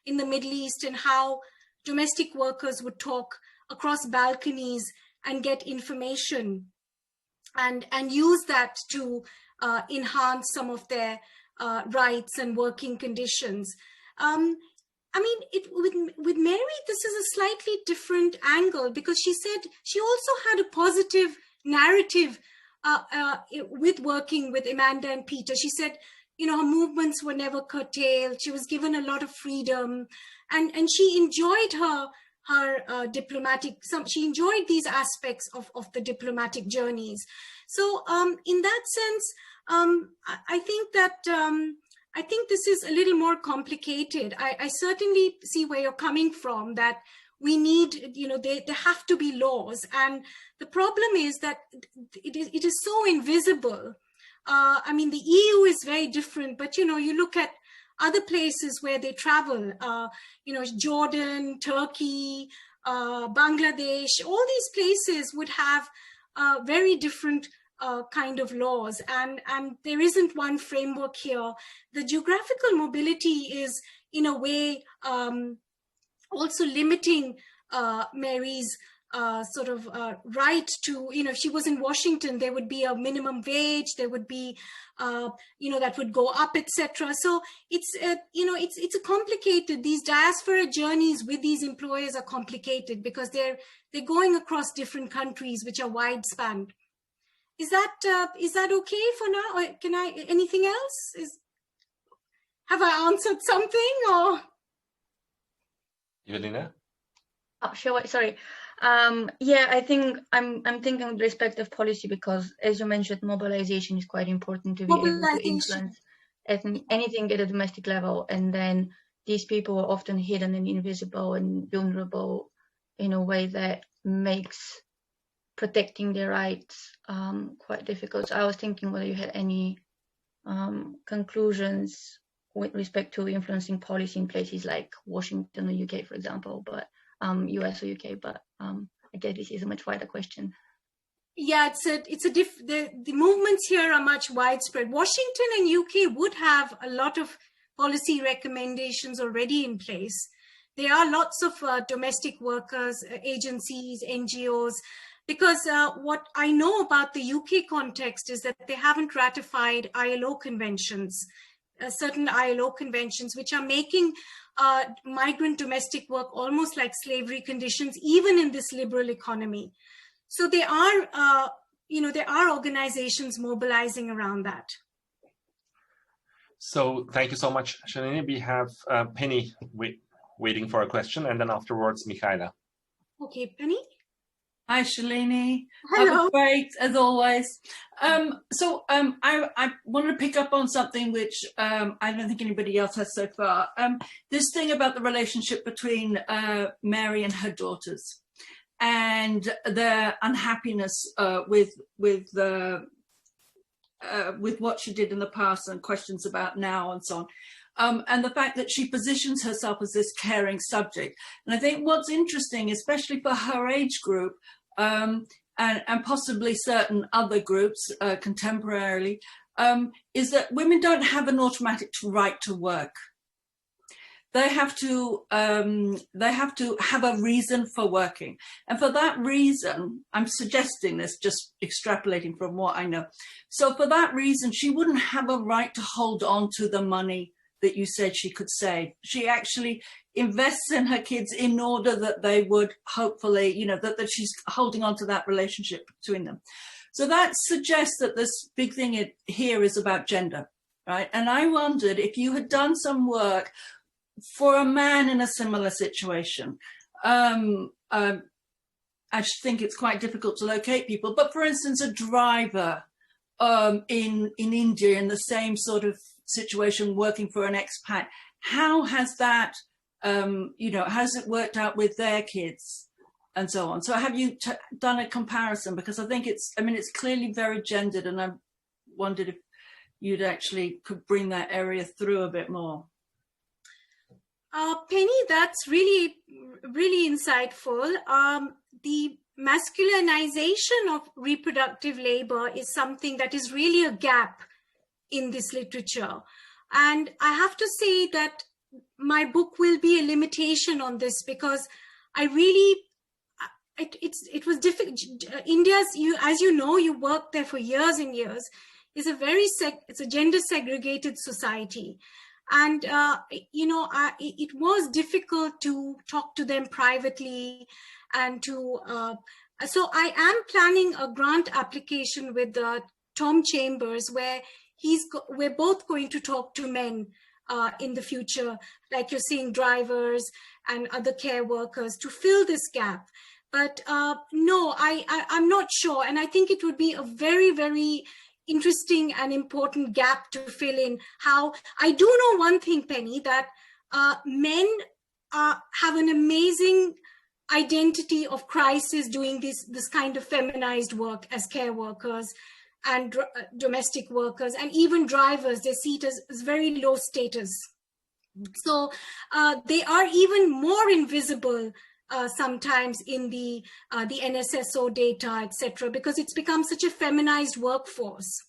in the Middle East, and how domestic workers would talk across balconies and get information and use that to enhance some of their rights and working conditions. I mean, with Mary, this is a slightly different angle, because she said she also had a positive narrative with working with Amanda and Peter. She said, her movements were never curtailed. She was given a lot of freedom, and she enjoyed her her diplomatic, she enjoyed these aspects of the diplomatic journeys. So in that sense, I think that I think this is a little more complicated. I certainly see where you're coming from, that we need, there have to be laws. And the problem is that it is so invisible. I mean, the EU is very different, but, you look at other places where they travel, Jordan, Turkey, Bangladesh, all these places would have very different kind of laws, and there isn't one framework here. The geographical mobility is, in a way, also limiting Mary's right to, if she was in Washington, there would be a minimum wage, there would be, that would go up, etc. So it's, it's a complicated, these diaspora journeys with these employers are complicated because they're going across different countries, which are wide span. Is that okay for now? Or can I, anything else? Have I answered something or? Evelina? Oh, sure. Sorry. Yeah, I think I'm thinking with respect of policy because, as you mentioned, mobilization is quite important to be able to influence anything at a domestic level. And then these people are often hidden and invisible and vulnerable in a way that makes protecting their rights quite difficult. So I was thinking whether you had any conclusions with respect to influencing policy in places like Washington or UK, for example, but US or UK, but I guess this is a much wider question. Yeah, the movements here are much widespread. Washington and UK would have a lot of policy recommendations already in place. There are lots of domestic workers, agencies, NGOs, because what I know about the UK context is that they haven't ratified ILO conventions, certain ILO conventions, which are making migrant domestic work almost like slavery conditions, even in this liberal economy. So there are, there are organizations mobilizing around that. So thank you so much, Shalini. We have Penny waiting for a question, and then afterwards, Michaela. Okay, Penny. Hi, Shalini. Hello. Great, as always. I wanted to pick up on something which I don't think anybody else has so far. This thing about the relationship between Mary and her daughters and their unhappiness with what she did in the past and questions about now and so on. And the fact that she positions herself as this caring subject. And I think what's interesting, especially for her age group, and possibly certain other groups contemporarily, is that women don't have an automatic right to work. They have to have a reason for working. And for that reason, I'm suggesting this, just extrapolating from what I know. So for that reason, she wouldn't have a right to hold on to the money that you said she could save. She actually invests in her kids in order that they would hopefully, that she's holding on to that relationship between them. So that suggests that this big thing here is about gender, right? And I wondered if you had done some work for a man in a similar situation. I just think it's quite difficult to locate people, but for instance, a driver in India in the same sort of situation working for an expat, how has that, has it worked out with their kids and so on? So have you done a comparison? Because I think it's clearly very gendered, and I wondered if you'd actually could bring that area through a bit more. Penny, that's really, really insightful. The masculinization of reproductive labor is something that is really a gap in this literature. And I have to say that my book will be a limitation on this because I really, it was difficult. India's, as you know, you worked there for years and years, is a it's a gender segregated society. And, it was difficult to talk to them privately and to, so I am planning a grant application with Tom Chambers where we're both going to talk to men in the future, like you're seeing drivers and other care workers to fill this gap. But no, I'm not sure. And I think it would be a very, very interesting and important gap to fill in. How I do know one thing, Penny, that men have an amazing identity of crisis doing this kind of feminized work as care workers and domestic workers, and even drivers. They see it as very low status. So they are even more invisible sometimes in the NSSO data, etc., because it's become such a feminized workforce.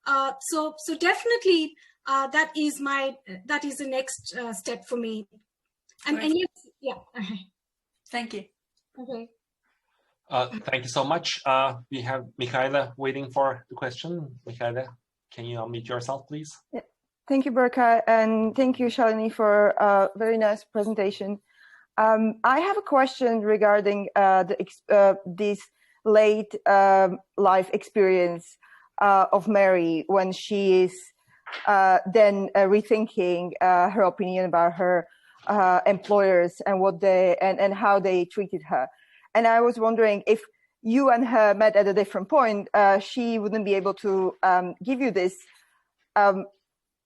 So definitely that is the next step for me. And yes, yeah. Thank you. Okay. Thank you so much. We have Michaela waiting for the question. Michaela, can you unmute yourself, please? Yeah. Thank you, Barkay, and thank you, Shalini, for a very nice presentation. I have a question regarding this late life experience of Mary when she is then rethinking her opinion about her employers and what they and how they treated her. And I was wondering if you and her met at a different point, she wouldn't be able to give you this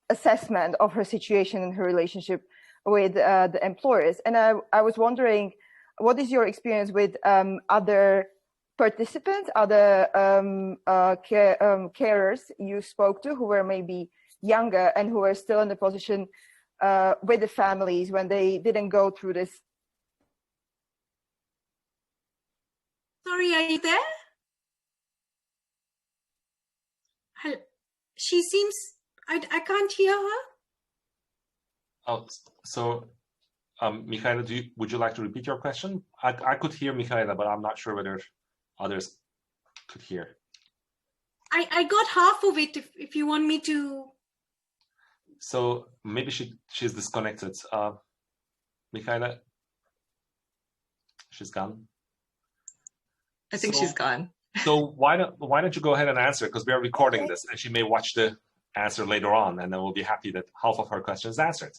assessment of her situation and her relationship with the employers. And I was wondering, what is your experience with other participants, other carers you spoke to who were maybe younger and who were still in the position with the families when they didn't go through this? Sorry, are you there? Hello. She seems, I can't hear her. Oh, so Michaela, would you like to repeat your question? I could hear Michaela, but I'm not sure whether others could hear. I got half of it if you want me to. So maybe she's disconnected. Michaela, she's gone. I think she's gone. So why don't you go ahead and answer, because we are recording this and she may watch the answer later on, and then we'll be happy that half of her question is answered.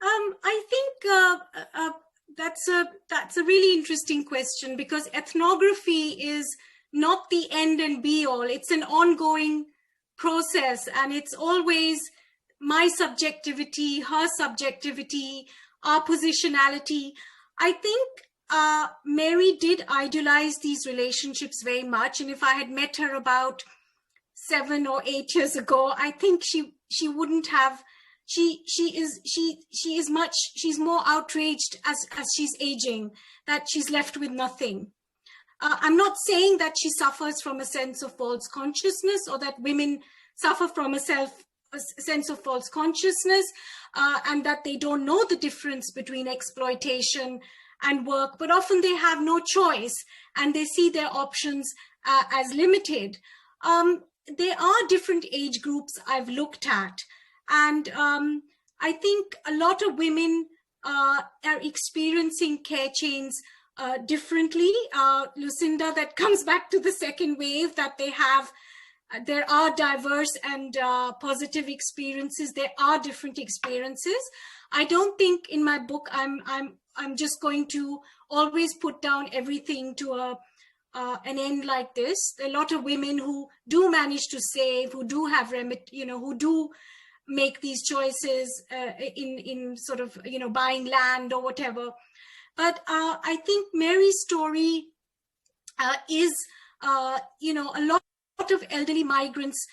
I think that's a really interesting question, because ethnography is not the end and be all. It's an ongoing process, and it's always my subjectivity, her subjectivity, our positionality. I think Mary did idealize these relationships very much, and if I had met her about 7 or 8 years ago, I think she wouldn't have. She's more outraged as she's aging, that she's left with nothing. I'm not saying that she suffers from a sense of false consciousness, or that women suffer from a sense of false consciousness, and that they don't know the difference between exploitation and work, but often they have no choice and they see their options as limited. There are different age groups I've looked at, and I think a lot of women are experiencing care chains differently. Lucinda, that comes back to the second wave, that there are diverse and positive experiences. There are different experiences. I don't think in my book I'm just going to always put down everything to an end like this. There are a lot of women who do manage to save, who do have who do make these choices in sort of buying land or whatever. But I think Mary's story is a lot of elderly migrants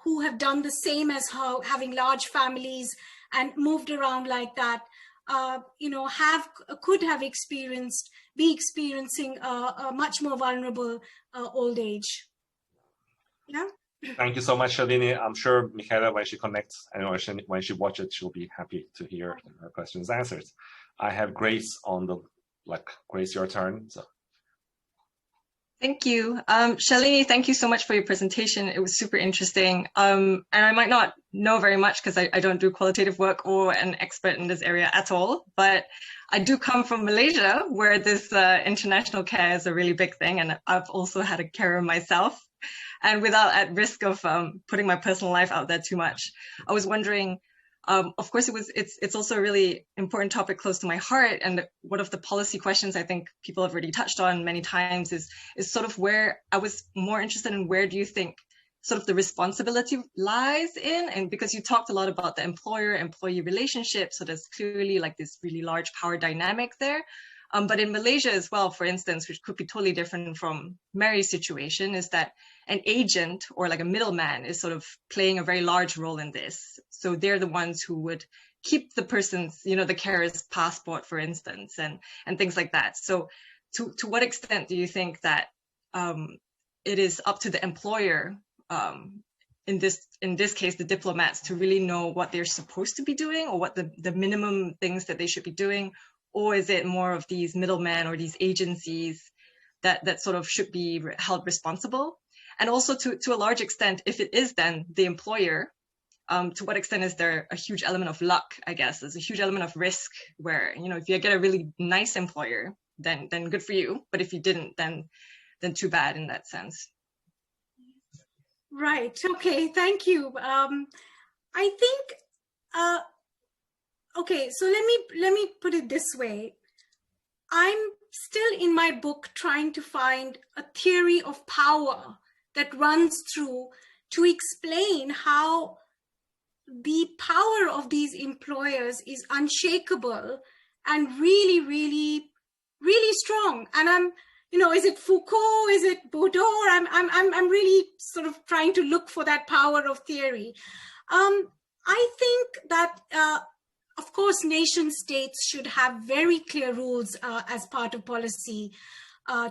who have done the same as her, having large families and moved around like that, could have be experiencing a much more vulnerable old age. Yeah. Thank you so much, Shalini. I'm sure Michaela, when she connects and when she watches, she'll be happy to hear her questions answered. I have Grace on the Grace, your turn. So. Thank you. Shalini, thank you so much for your presentation. It was super interesting. And I might not know very much because I don't do qualitative work or an expert in this area at all, but I do come from Malaysia, where this international care is a really big thing. And I've also had a carer myself. and without at risk of putting my personal life out there too much. I was wondering, of course, it's also a really important topic close to my heart. And one of the policy questions I think people have already touched on many times is sort of where I was more interested in, where do you think sort of the responsibility lies in? And because you talked a lot about the employer-employee relationship, so there's clearly like this really large power dynamic there. But in Malaysia as well, for instance, which could be totally different from Mary's situation, is that an agent or like a middleman is sort of playing a very large role in this. So they're the ones who would keep the person's, the carer's passport, for instance, and things like that. So to what extent do you think that it is up to the employer, in this case, the diplomats, to really know what they're supposed to be doing or what the minimum things that they should be doing? Or is it more of these middlemen or these agencies that sort of should be held responsible? And also to a large extent, if it is then the employer, to what extent is there a huge element of luck, I guess? There's a huge element of risk where, if you get a really nice employer, then good for you. But if you didn't, then too bad in that sense. Right. Okay. Thank you. I think, okay, so let me put it this way. I'm still in my book trying to find a theory of power that runs through to explain how the power of these employers is unshakable and really, really, really strong. And I'm, is it Foucault? Is it Baudot? I'm really sort of trying to look for that power of theory. I think that, of course, nation states should have very clear rules as part of policy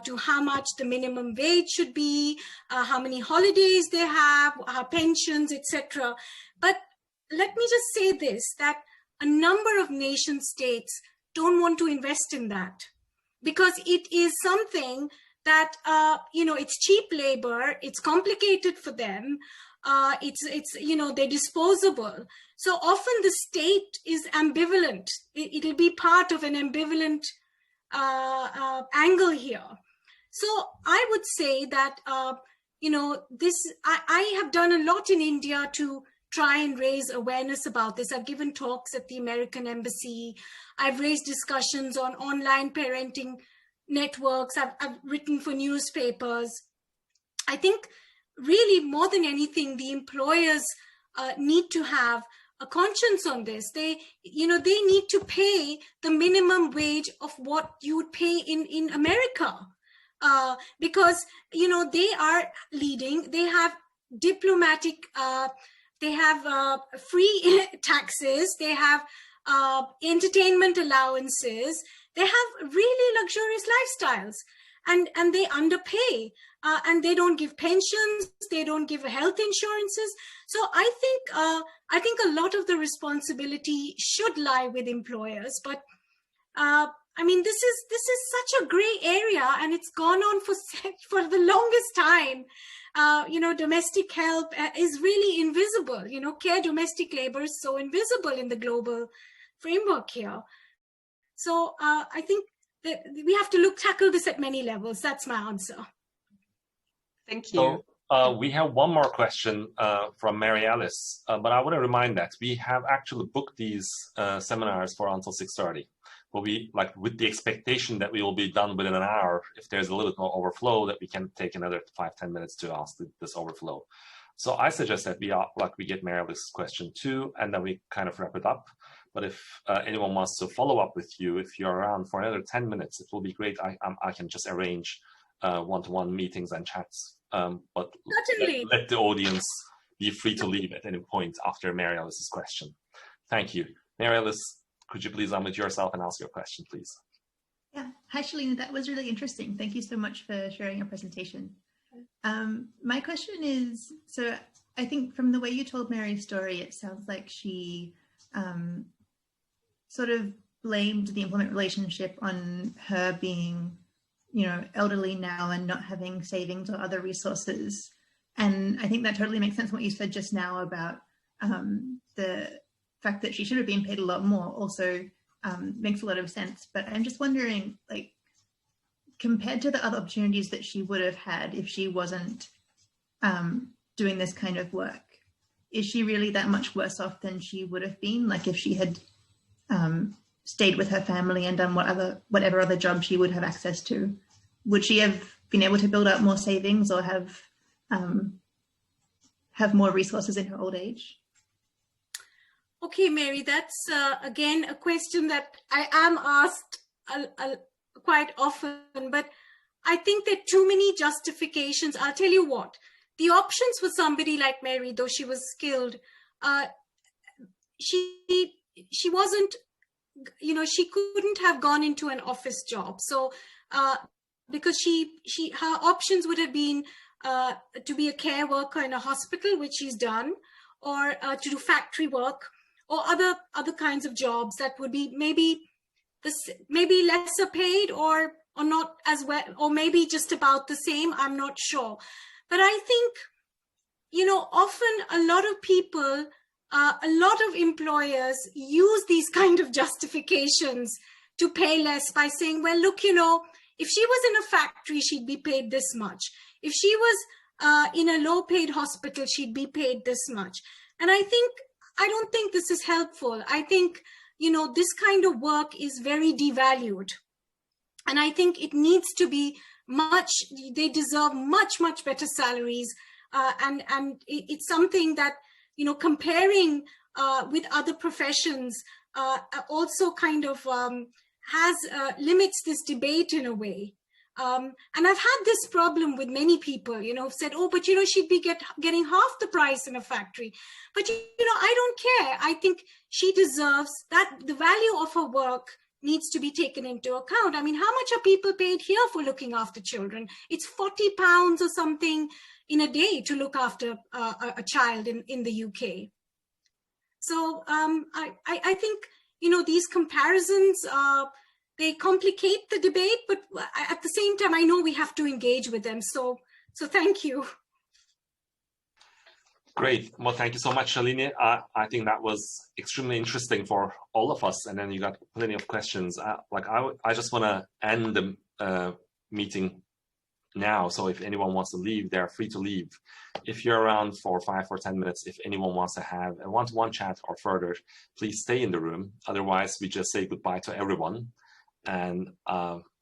to how much the minimum wage should be, how many holidays they have, pensions, etc. But let me just say this, that a number of nation states don't want to invest in that because it is something that, it's cheap labor, it's complicated for them, they're disposable. So often the state is ambivalent. It'll be part of an ambivalent angle here. So I would say that, I have done a lot in India to try and raise awareness about this. I've given talks at the American Embassy. I've raised discussions on online parenting networks. I've written for newspapers. I think really more than anything, the employers need to have a conscience on this. They need to pay the minimum wage of what you would pay in America, because, they are leading, they have diplomatic, they have free taxes, they have entertainment allowances, they have really luxurious lifestyles, and they underpay, and they don't give pensions, they don't give health insurances. So I think a lot of the responsibility should lie with employers. But this is such a gray area, and it's gone on for the longest time. Domestic help is really invisible. Care domestic labor is so invisible in the global framework here. So I think that we have to tackle this at many levels. That's my answer. Thank you. So we have one more question from Mary Alice, but I want to remind that we have actually booked these seminars for until 6:30. But we, with the expectation that we will be done within an hour. If there's a little bit more overflow, that we can take another 5-10 minutes to ask this overflow. So I suggest that we get Mary Alice's question too, and then we kind of wrap it up. But if anyone wants to follow up with you, if you're around for another 10 minutes, it will be great. I can just arrange one-to-one meetings and chats. But let the audience be free to leave at any point after Mary Alice's question. Thank you. Mary Alice, could you please unmute yourself and ask your question, please? Yeah. Hi, Shalini. That was really interesting. Thank you so much for sharing your presentation. My question is, so I think from the way you told Mary's story, it sounds like she sort of blamed the employment relationship on her being, elderly now and not having savings or other resources. And I think that totally makes sense what you said just now about the fact that she should have been paid a lot more also makes a lot of sense. But I'm just wondering, compared to the other opportunities that she would have had if she wasn't doing this kind of work, is she really that much worse off than she would have been? Like if she had stayed with her family and done whatever other job she would have access to, would she have been able to build up more savings or have more resources in her old age? Okay, Mary, that's again a question that I am asked quite often, but I think there are too many justifications. I'll tell you what, the options for somebody like Mary, though she was skilled, she wasn't, you know, she couldn't have gone into an office job. So because her options would have been to be a care worker in a hospital, which she's done, or to do factory work, or other kinds of jobs that would be maybe lesser paid or not as well, or maybe just about the same. I'm not sure. But I think, you know, often a lot of people, a lot of employers use these kind of justifications to pay less by saying, well, look, you know, if she was in a factory, she'd be paid this much. If she was in a low-paid hospital, she'd be paid this much. And I don't think this is helpful. I think, you know, this kind of work is very devalued. And I think it needs to be they deserve much, much better salaries. And it's something that, you know, comparing with other professions also kind of limits this debate in a way. And I've had this problem with many people, you know, who've said, oh, but, you know, she'd be getting half the price in a factory. But, you know, I don't care. I think she deserves that. The value of her work needs to be taken into account. I mean, how much are people paid here for looking after children? It's £40 or something in a day to look after a child in the UK. So I think, you know, these comparisons, they complicate the debate, but at the same time, I know we have to engage with them. So thank you. Great. Well, thank you so much, Shalini. I think that was extremely interesting for all of us. And then you got plenty of questions. I just want to end the meeting now. So if anyone wants to leave, they're free to leave. If you're around for 5 or 10 minutes, if anyone wants to have a one-to-one chat or further, please stay in the room. Otherwise, we just say goodbye to everyone. And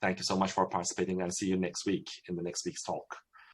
thank you so much for participating, and see you next week in the next week's talk.